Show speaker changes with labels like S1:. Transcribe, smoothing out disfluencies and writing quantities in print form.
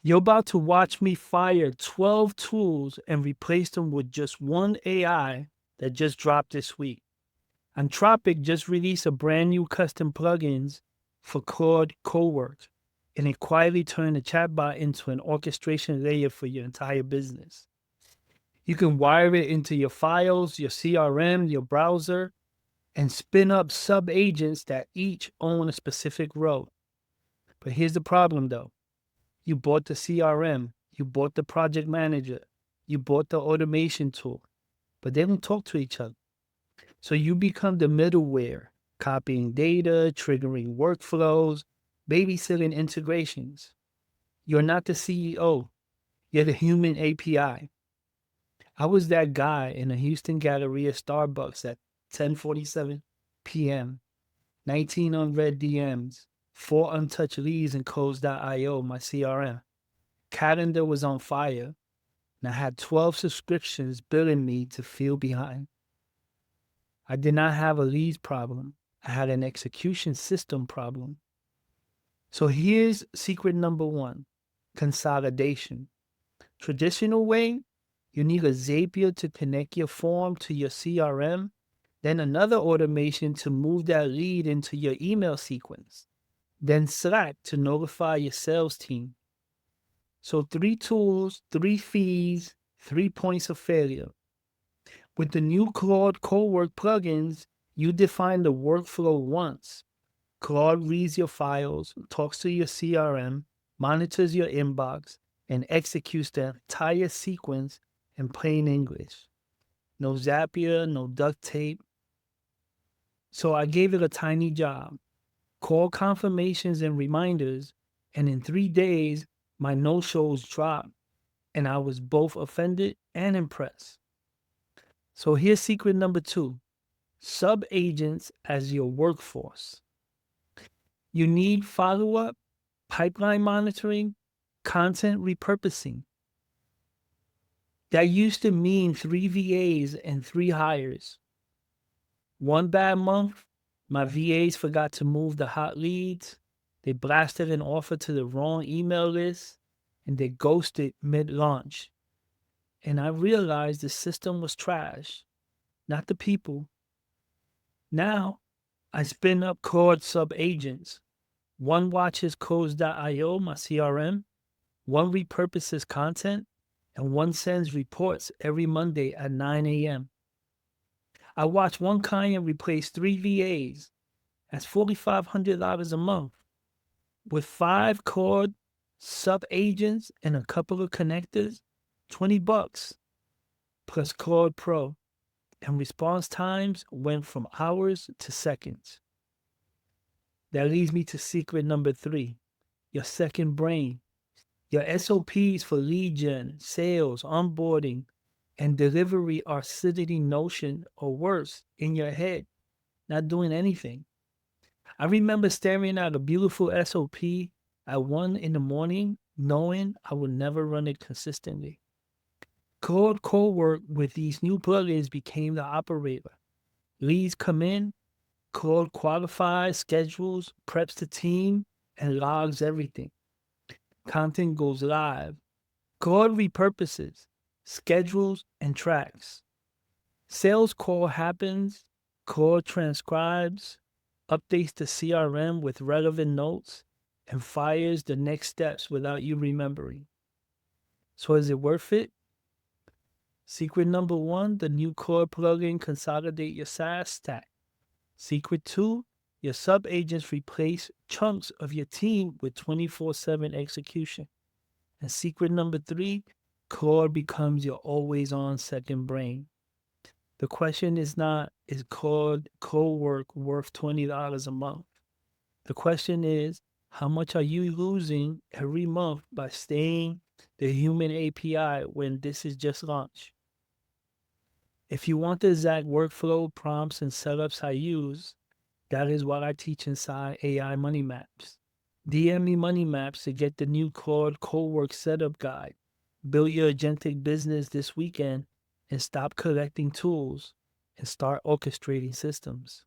S1: You're about to watch me fire 12 tools and replace them with just one AI that just dropped this week. Anthropic just released a brand new custom plugins for Claude Cowork, and it quietly turned the chatbot into an orchestration layer for your entire business. You can wire it into your files, your CRM, your browser, and spin up sub agents that each own a specific role. But here's the problem though. You bought the CRM, you bought the project manager, you bought the automation tool, but they don't talk to each other. So you become the middleware, copying data, triggering workflows, babysitting integrations. You're not the CEO, you're the human API. I was that guy in a Houston Galleria Starbucks at 10:47 p.m., 19 unread DMs, 4 untouched leads in codes.io, my CRM. Calendar was on fire, and I had 12 subscriptions billing me to feel behind. I did not have a leads problem. I had an execution system problem. So here's secret number one: consolidation. Traditional way, you need a Zapier to connect your form to your CRM, then another automation to move that lead into your email sequence, then Slack to notify your sales team. So 3 tools, 3 fees, 3 points of failure. With the new Claude Cowork plugins, you define the workflow once. Claude reads your files, talks to your CRM, monitors your inbox, and executes the entire sequence in plain English. No Zapier, no duct tape. So I gave it a tiny job: call confirmations and reminders, and in 3 days, my no-shows dropped, and I was both offended and impressed. So here's secret number 2: sub agents as your workforce. You need follow up, pipeline monitoring, content repurposing. That used to mean 3 VAs and 3 hires. One bad month, my VAs forgot to move the hot leads, they blasted an offer to the wrong email list, and they ghosted mid launch. And I realized the system was trash, not the people. Now, I spin up Claude sub agents. One watches codes.io, my CRM, one repurposes content, and one sends reports every Monday at 9 a.m. I watch one client replace 3 VAs. That's $4,500 a month. With 5 Claude sub agents and a couple of connectors, $20 plus Claude Pro. And response times went from hours to seconds. That leads me to secret number 3: your second brain. Your SOPs for lead gen, sales, onboarding, and delivery are sitting in Notion or worse, in your head, not doing anything. I remember staring at a beautiful SOP at 1 in the morning, knowing I would never run it consistently. Claude Cowork with these new plugins became the operator. Leads come in, Claude qualifies, schedules, preps the team, and logs everything. Content goes live. Claude repurposes, schedules, and tracks. Sales call happens, Claude transcribes, updates the CRM with relevant notes, and fires the next steps without you remembering. So is it worth it? Secret number 1, the new Claude plugin consolidate your SaaS stack. Secret 2, your sub agents replace chunks of your team with 24/7 execution. And secret number 3, Claude becomes your always on second brain. The question is not, is Claude Cowork worth $20 a month? The question is, how much are you losing every month by staying the human API when this is just launched? If you want the exact workflow, prompts, and setups I use, that is what I teach inside AI Money Maps. DM me Money Maps to get the new Claude Cowork setup guide. Build your agentic business this weekend and stop collecting tools and start orchestrating systems.